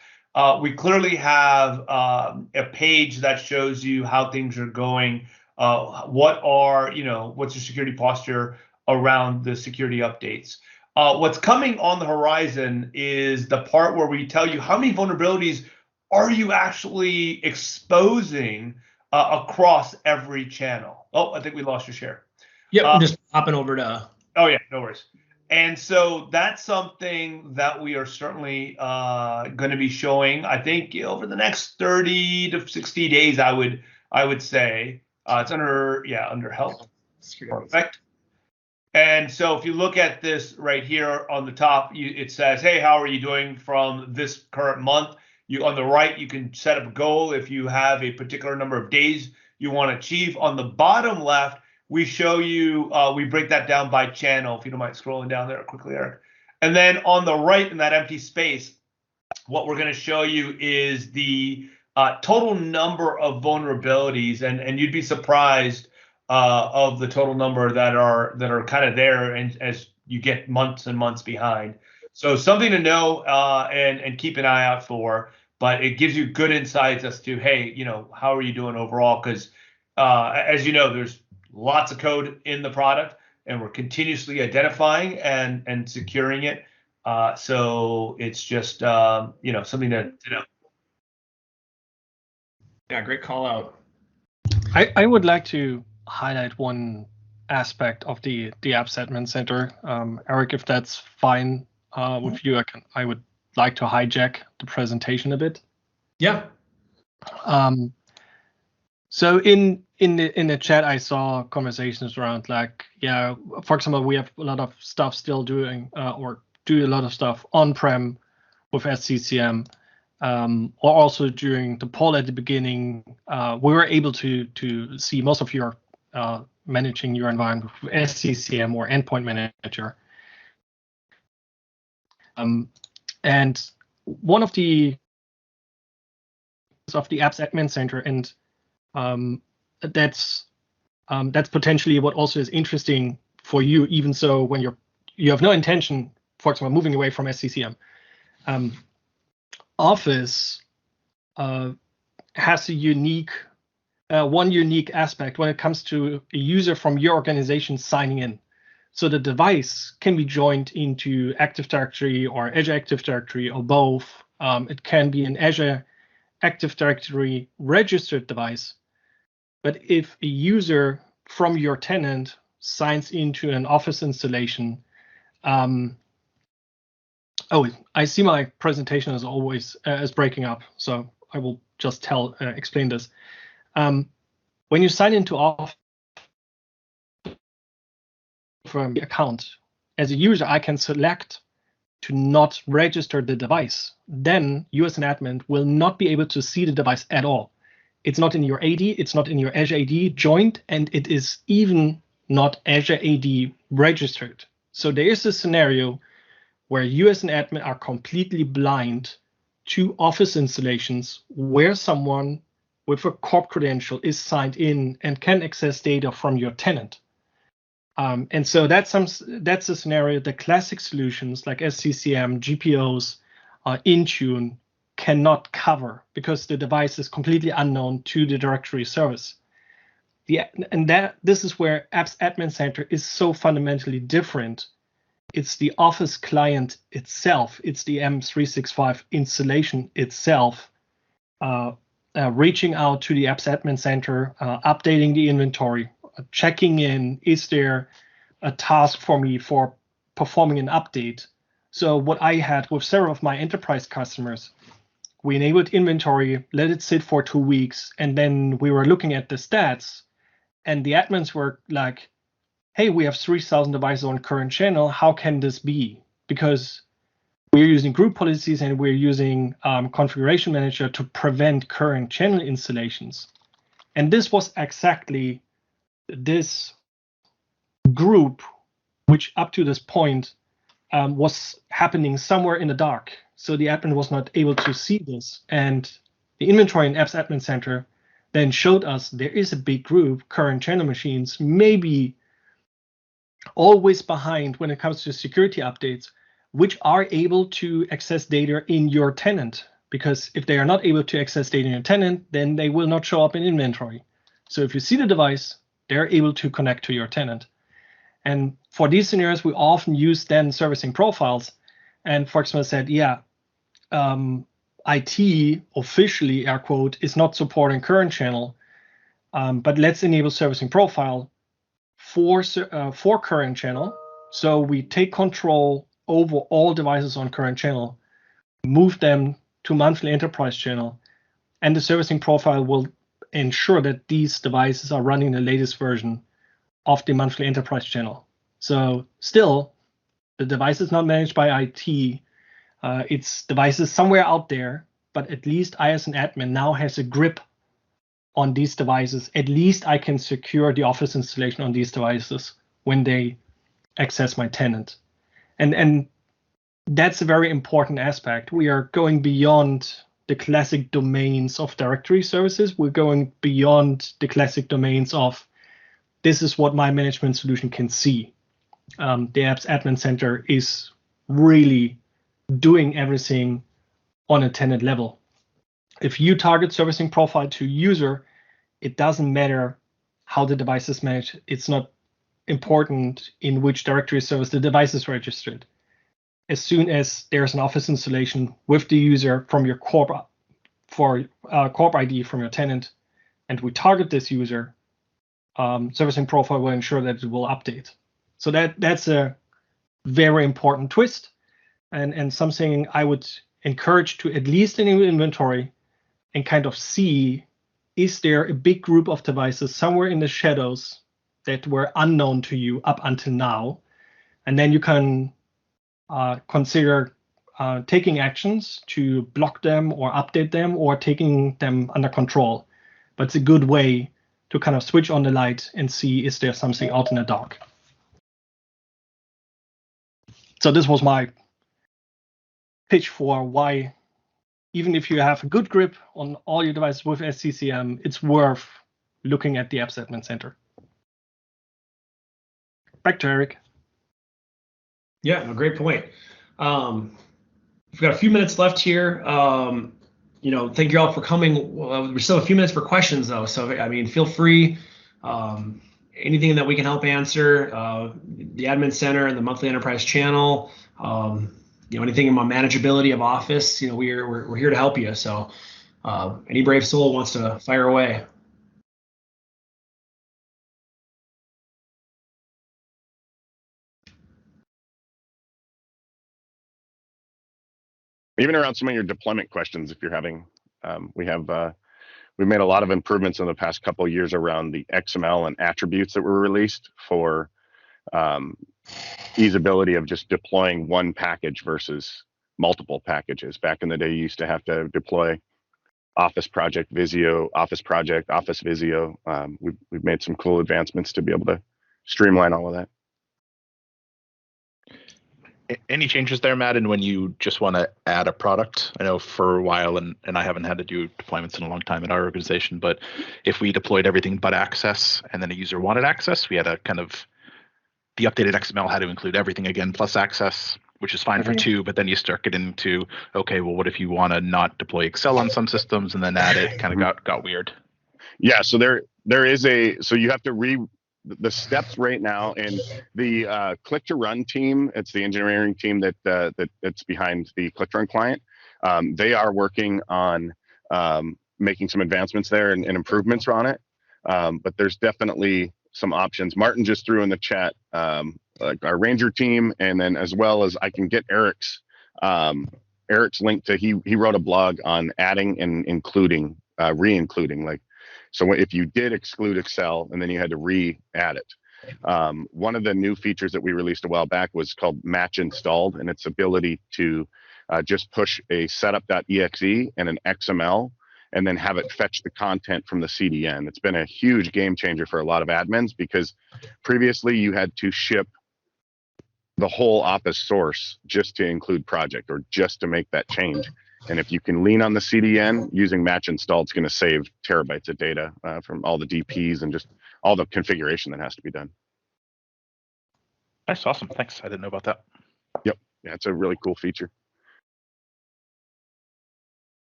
we clearly have a page that shows you how things are going. What's your security posture around the security updates? What's coming on the horizon is the part where we tell you how many vulnerabilities are you actually exposing across every channel. Oh, I think we lost your share. Yep, I'm just hopping over to. Oh yeah, no worries. And so that's something that we are certainly going to be showing. I think over the next 30 to 60 days, I would say it's under health. Perfect. And so if you look at this right here on the top, it says, hey, how are you doing from this current month? On the right, you can set up a goal if you have a particular number of days you want to achieve. On the bottom left, we show you, we break that down by channel, if you don't mind scrolling down there quickly, Eric. And then on the right in that empty space, what we're going to show you is the total number of vulnerabilities, and you'd be surprised of the total number that are kind of there, and as you get months and months behind. So something to know and keep an eye out for, but it gives you good insights as to, hey, how are you doing overall? Because as you know, there's lots of code in the product, and we're continuously identifying and securing it. So it's just something to know. Yeah, great call out. I would like to highlight one aspect of the Apps Admin Center. Eric, if that's fine with you, I would like to hijack the presentation a bit. Yeah. So in the chat, I saw conversations around for example, we have a lot of stuff still doing or do a lot of stuff on-prem with SCCM. Or also during the poll at the beginning, we were able to see most of your managing your environment with SCCM or Endpoint Manager. And one of the Apps Admin Center, and that's potentially what also is interesting for you, even so when you have no intention, for example, moving away from SCCM. Office has a unique aspect when it comes to a user from your organization signing in. So the device can be joined into Active Directory or Azure Active Directory or both. It can be an Azure Active Directory registered device. But if a user from your tenant signs into an Office installation, I see my presentation as always is breaking up, so I will just explain this. When you sign into Office from the account, as a user, I can select to not register the device. Then you as an admin will not be able to see the device at all. It's not in your AD, it's not in your Azure AD joined, and it is even not Azure AD registered. So there is a scenario where you as an admin are completely blind to Office installations where someone with a corp credential is signed in and can access data from your tenant. And so that's a scenario the classic solutions like SCCM, GPOs, Intune cannot cover because the device is completely unknown to the directory service. This is where Apps Admin Center is so fundamentally different. It's the Office client itself. It's the M365 installation itself, reaching out to the Apps Admin Center, updating the inventory, checking in, is there a task for me for performing an update? So what I had with several of my enterprise customers, we enabled inventory, let it sit for 2 weeks, and then we were looking at the stats, and the admins were like, hey, we have 3,000 devices on current channel. How can this be? Because we're using group policies and we're using configuration manager to prevent current channel installations. And this was exactly this group, which up to this point was happening somewhere in the dark. So the admin was not able to see this. And the inventory in Apps Admin Center then showed us there is a big group, current channel machines, maybe always behind when it comes to security updates, which are able to access data in your tenant. Because if they are not able to access data in your tenant, then they will not show up in inventory. So if you see the device, they're able to connect to your tenant. And for these scenarios, we often use then servicing profiles. And for example, said, IT officially, air quote, is not supporting current channel, but let's enable servicing profile for current channel. So we take control over all devices on current channel, move them to monthly enterprise channel, and the servicing profile will ensure that these devices are running the latest version of the monthly enterprise channel. So still, the device is not managed by IT. It's devices somewhere out there, but at least I as an admin now has a grip on these devices. At least I can secure the Office installation on these devices when they access my tenant. And that's a very important aspect. We are going beyond the classic domains of directory services. We're going beyond the classic domains of this is what my management solution can see. The Apps Admin Center is really doing everything on a tenant level. If you target servicing profile to user, it doesn't matter how the device is managed. It's not important in which directory service the device is registered. As soon as there's an Office installation with the user from your corp ID from your tenant, and we target this user, servicing profile will ensure that it will update. So that's a very important twist, and something I would encourage to at least in your inventory and kind of see, is there a big group of devices somewhere in the shadows that were unknown to you up until now? And then you can consider taking actions to block them or update them or taking them under control. But it's a good way to kind of switch on the light and see, is there something out in the dark? So this was my pitch for why, even if you have a good grip on all your devices with SCCM, it's worth looking at the Apps Admin Center. Back to Eric. Yeah, a great point. We've got a few minutes left here. Thank you all for coming. We're still a few minutes for questions, though. So, feel free. Anything that we can help answer, the Admin Center and the monthly enterprise channel, anything about manageability of Office, we're here to help you. So, any brave soul wants to fire away. Even around some of your deployment questions, if you're having, we've made a lot of improvements in the past couple of years around the XML and attributes that were released for easeability of just deploying one package versus multiple packages. Back in the day, you used to have to deploy Office Project Visio, Office Project, Office Visio. We've made some cool advancements to be able to streamline all of that. Any changes there, Matt, and when you just want to add a product? I know for a while, and I haven't had to do deployments in a long time in our organization, but if we deployed everything but access and then a user wanted access, we had a kind of, the updated XML had to include everything again plus access, which is fine for two, but then you start getting into, okay, well, what if you want to not deploy Excel on some systems and then add it? Kind of got weird. Yeah, so there is so you have to the steps right now, and the click to run team, it's the engineering team that's behind the click to run client. They are working on making some advancements there and improvements on it. But there's definitely some options. Martin just threw in the chat like our Ranger team, and then as well as I can get Eric's link to, he wrote a blog on adding and including, re-including, like, so if you did exclude Excel and then you had to re-add it. One of the new features that we released a while back was called Match Installed, and its ability to just push a setup.exe and an XML and then have it fetch the content from the CDN. It's been a huge game changer for a lot of admins, because previously you had to ship the whole Office source just to include project or just to make that change. And if you can lean on the CDN using Match Install, it's going to save terabytes of data from all the DPs and just all the configuration that has to be done. That's awesome. Thanks. I didn't know about that. Yep. Yeah, it's a really cool feature.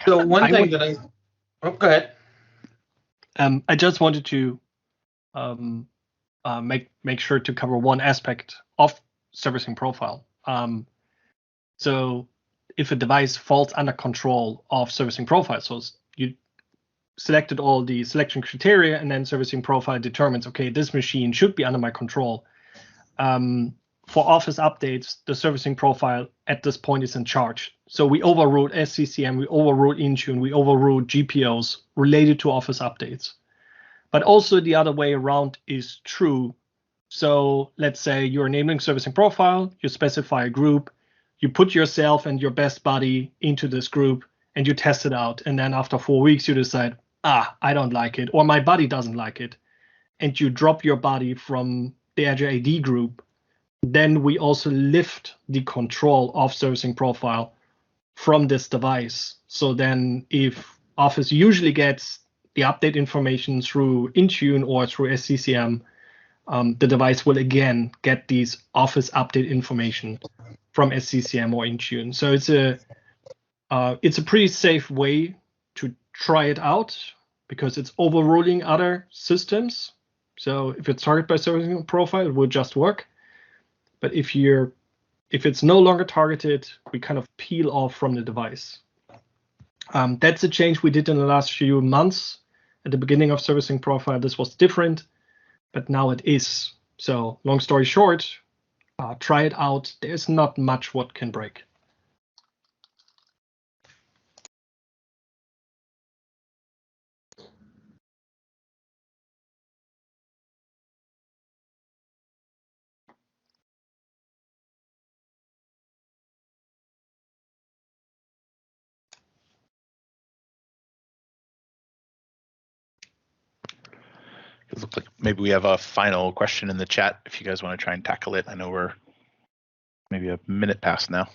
So one thing that go ahead. I just wanted to make sure to cover one aspect of servicing profile. So if a device falls under control of servicing profile, so you selected all the selection criteria and then servicing profile determines, okay, this machine should be under my control. For Office updates, the servicing profile at this point is in charge. So we overrode SCCM, we overrode Intune, we overrode GPOs related to Office updates. But also the other way around is true. So let's say you're enabling servicing profile, you specify a group, you put yourself and your best buddy into this group and you test it out. And then after 4 weeks, you decide, I don't like it, or my buddy doesn't like it. and you drop your body from the Azure AD group, then we also lift the control of servicing profile from this device. So then if Office usually gets the update information through Intune or through SCCM, the device will again get these Office update information from SCCM or Intune. So it's a pretty safe way to try it out because it's overruling other systems. So if it's targeted by servicing profile, it will just work. But if it's no longer targeted, we kind of peel off from the device. That's a change we did in the last few months. At the beginning of servicing profile, this was different, but now it is. So long story short, try it out. There's not much what can break. It looks like maybe we have a final question in the chat if you guys want to try and tackle it. I know we're maybe a minute past now.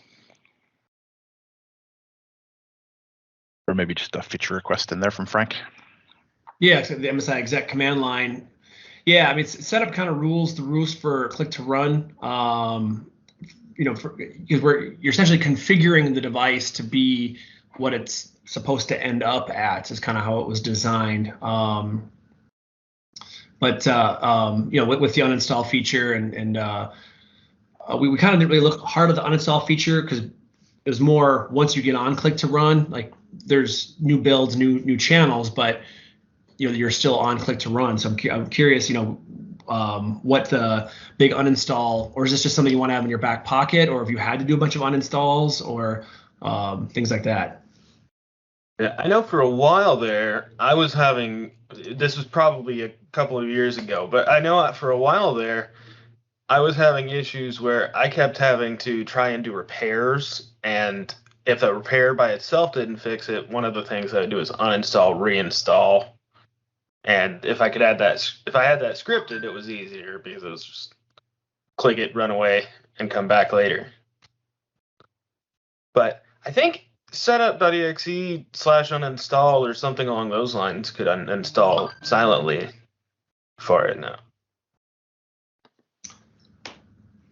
Or maybe just a feature request in there from Frank. Yeah, so the MSI exec command line. Yeah, I mean, setup kind of rules the roost for click to run. Because you're essentially configuring the device to be what it's supposed to end up at. Is kind of how it was designed. With the uninstall feature and we kind of didn't really look hard at the uninstall feature because it was more once you get on click to run, like there's new builds, new channels, but you're still on click to run. So I'm curious, what the big uninstall, or is this just something you want to have in your back pocket, or if you had to do a bunch of uninstalls or things like that? Yeah, I know for a while there, I was having, this was probably a couple of years ago, but I know for a while there, I was having issues where I kept having to try and do repairs, and if the repair by itself didn't fix it, one of the things I would do is uninstall, reinstall. And if I could add that, if I had that scripted, it was easier because it was just click it, run away, and come back later. But I think setup.exe/uninstall or something along those lines could uninstall silently for it now.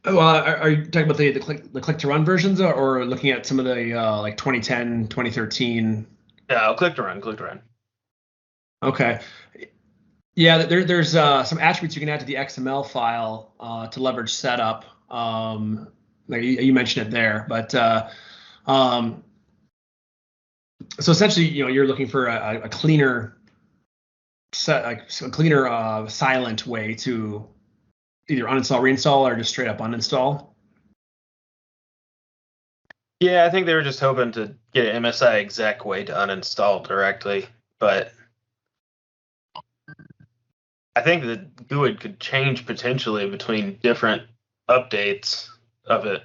Well, are you talking about the click to run versions, or looking at some of the like 2010, 2013? Yeah, click to run. Okay. Yeah, there's some attributes you can add to the XML file to leverage setup. Like you mentioned it there, but so essentially, you're looking for a cleaner silent way to either uninstall, reinstall, or just straight up uninstall. Yeah, I think they were just hoping to get an MSI exec way to uninstall directly, but I think the GUID could change potentially between different updates of it.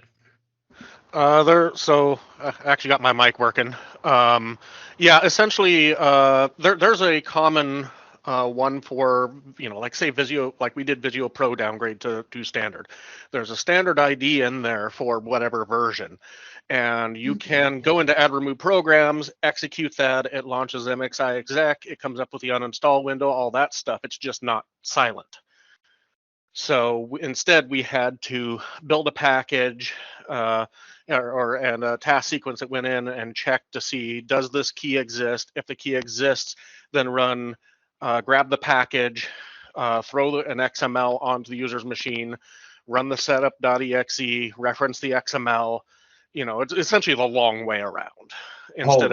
So I actually got my mic working. Yeah, essentially, there's a common one for, like say Visio, like we did Visio Pro downgrade to standard. There's a standard ID in there for whatever version. And you can go into add remove programs, execute that, it launches MXI exec, it comes up with the uninstall window, all that stuff. It's just not silent. So instead, we had to build a package and a task sequence that went in and check to see, does this key exist? If the key exists, then run, grab the package, throw an XML onto the user's machine, run the setup.exe, reference the XML. It's essentially the long way around instead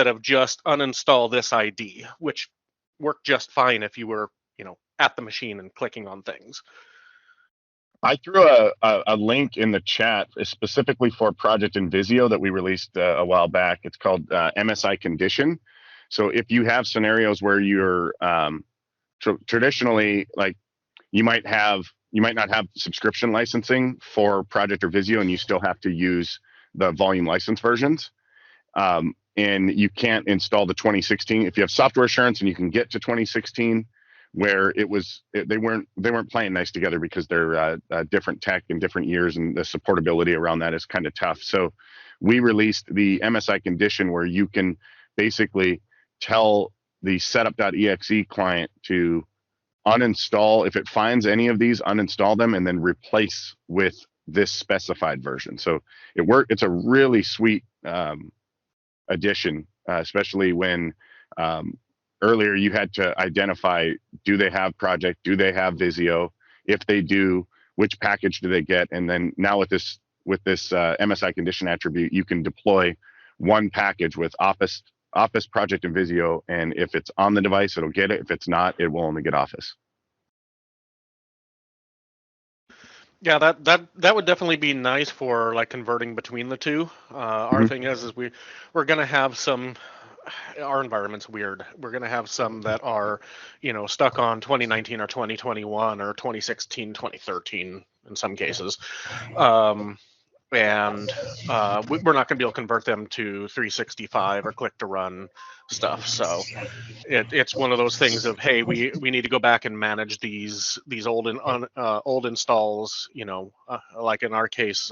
of just uninstall this ID, which worked just fine if you were, at the machine and clicking on things. I threw a link in the chat specifically for Project in Visio that we released a while back. It's called MSI Condition. So if you have scenarios where you're traditionally, like you might not have subscription licensing for Project or Visio, and you still have to use the volume license versions. And you can't install the 2016. If you have software assurance and you can get to 2016, where they weren't playing nice together because they're different tech and different years, and the supportability around that is kind of tough. So we released the MSI condition where you can basically tell the setup.exe client to uninstall, if it finds any of these, uninstall them and then replace with this specified version. So it's a really sweet addition, especially when earlier you had to identify, do they have project, do they have Visio? If they do, which package do they get? And then now with this MSI condition attribute, you can deploy one package with Office project and Visio, and if it's on the device, it'll get it. If it's not, it will only get Office. Yeah, that would definitely be nice for like converting between the two. Our thing is we're gonna have some. Our environment's weird. We're gonna have some that are, stuck on 2019 or 2021 or 2016, 2013 in some cases. And we're not going to be able to convert them to 365 or click to run stuff. So it's one of those things of, hey, we need to go back and manage these old installs. Like in our case,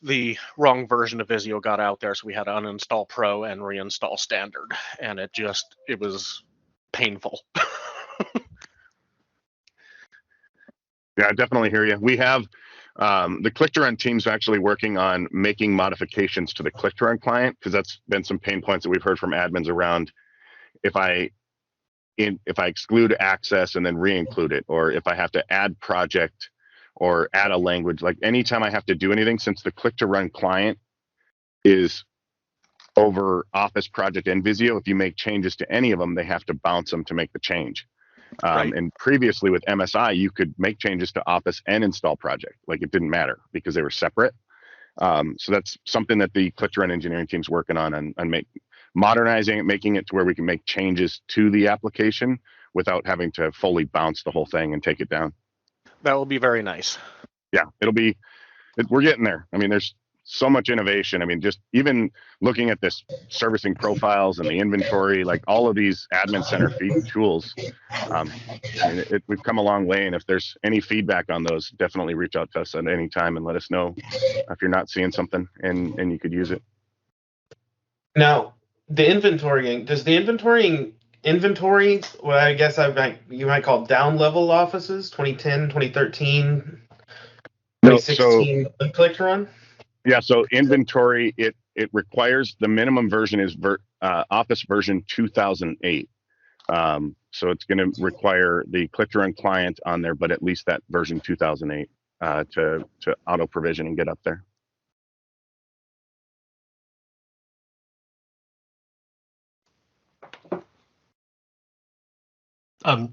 the wrong version of Visio got out there, so we had to uninstall Pro and reinstall Standard, and it was painful. Yeah, I definitely hear you. We have the click-to-run team's actually working on making modifications to the click-to-run client, because that's been some pain points that we've heard from admins around if I exclude access and then re-include it, or if I have to add project or add a language. Like anytime I have to do anything, since the click-to-run client is over Office project and Visio, if you make changes to any of them, they have to bounce them to make the change. Right. And previously with MSI, you could make changes to Office and install project. Like it didn't matter because they were separate. So that's something that the click-to-run engineering team's working on modernizing it, making it to where we can make changes to the application without having to fully bounce the whole thing and take it down. That will be very nice. Yeah, we're getting there. I mean, there's so much innovation. I mean, just even looking at this servicing profiles and the inventory, like all of these admin center feed tools, we've come a long way. And if there's any feedback on those, definitely reach out to us at any time and let us know if you're not seeing something and you could use it. Now, the inventorying, does the inventory, well, I guess you might call down level offices, 2010, 2013, 2016, click to run? Yeah, so inventory, it requires, the minimum version is Office version 2008. So it's going to require the click to run client on there, but at least that version 2008 to auto provision and get up there.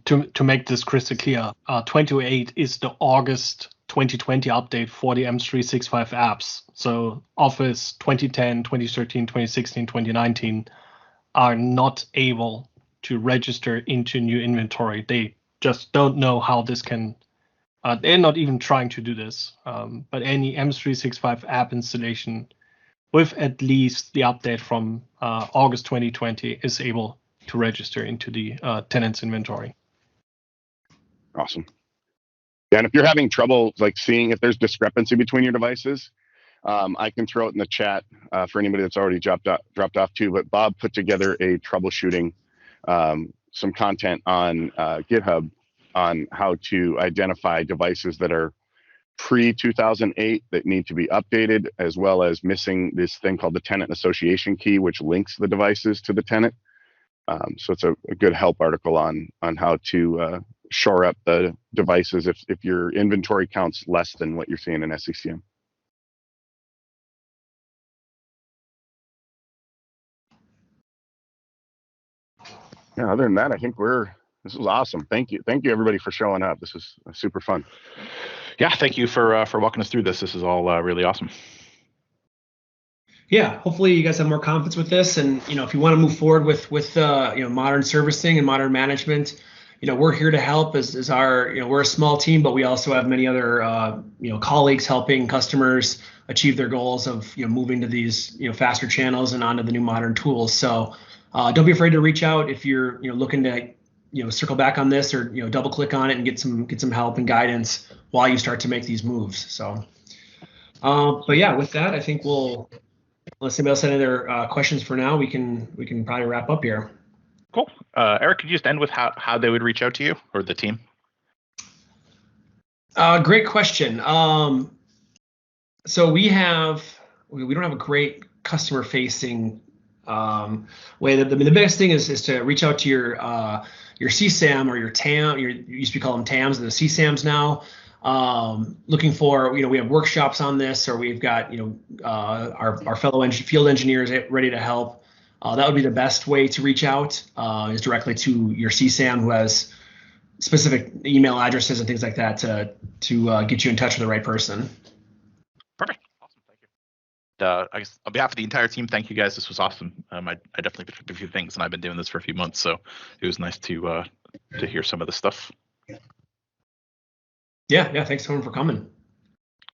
To make this crystal clear, 2008 is the August 2020 update for the M365 apps. So Office 2010, 2013, 2016, 2019 are not able to register into new inventory. They just don't know how this can, they're not even trying to do this. But any M365 app installation with at least the update from August 2020 is able to register into the tenant's inventory. Awesome. Yeah, and if you're having trouble like seeing if there's discrepancy between your devices, I can throw it in the chat for anybody that's already dropped off too. But Bob put together a troubleshooting, some content on GitHub on how to identify devices that are pre-2008 that need to be updated, as well as missing this thing called the tenant association key, which links the devices to the tenant. So it's a good help article on how to shore up the devices if your inventory counts less than what you're seeing in SCCM. Yeah, other than that, I think this was awesome. Thank you everybody for showing up. This was super fun. Yeah, thank you for walking us through this. This is all really awesome. Yeah, hopefully you guys have more confidence with this, and if you want to move forward with modern servicing and modern management, we're here to help. As our we're a small team, but we also have many other colleagues helping customers achieve their goals of moving to these faster channels and onto the new modern tools. So don't be afraid to reach out if you're looking to circle back on this, or double click on it and get some help and guidance while you start to make these moves. So, but yeah, with that, I think unless anybody else had any other questions for now, we can probably wrap up here. Cool. Eric, could you just end with how they would reach out to you or the team? Great question. So we don't have a great customer facing way. The biggest thing is to reach out to your CSAM or your TAM. You used to call them TAMs, the CSAMs now. Looking for, we have workshops on this, or we've got, our fellow field engineers ready to help. That would be the best way to reach out, is directly to your CSAM, who has specific email addresses and things like that to get you in touch with the right person. Perfect. Awesome. Thank you. I guess on behalf of the entire team, thank you guys. This was awesome. I definitely picked up a few things, and I've been doing this for a few months, so it was nice to hear some of the stuff. Yeah. Thanks everyone for coming.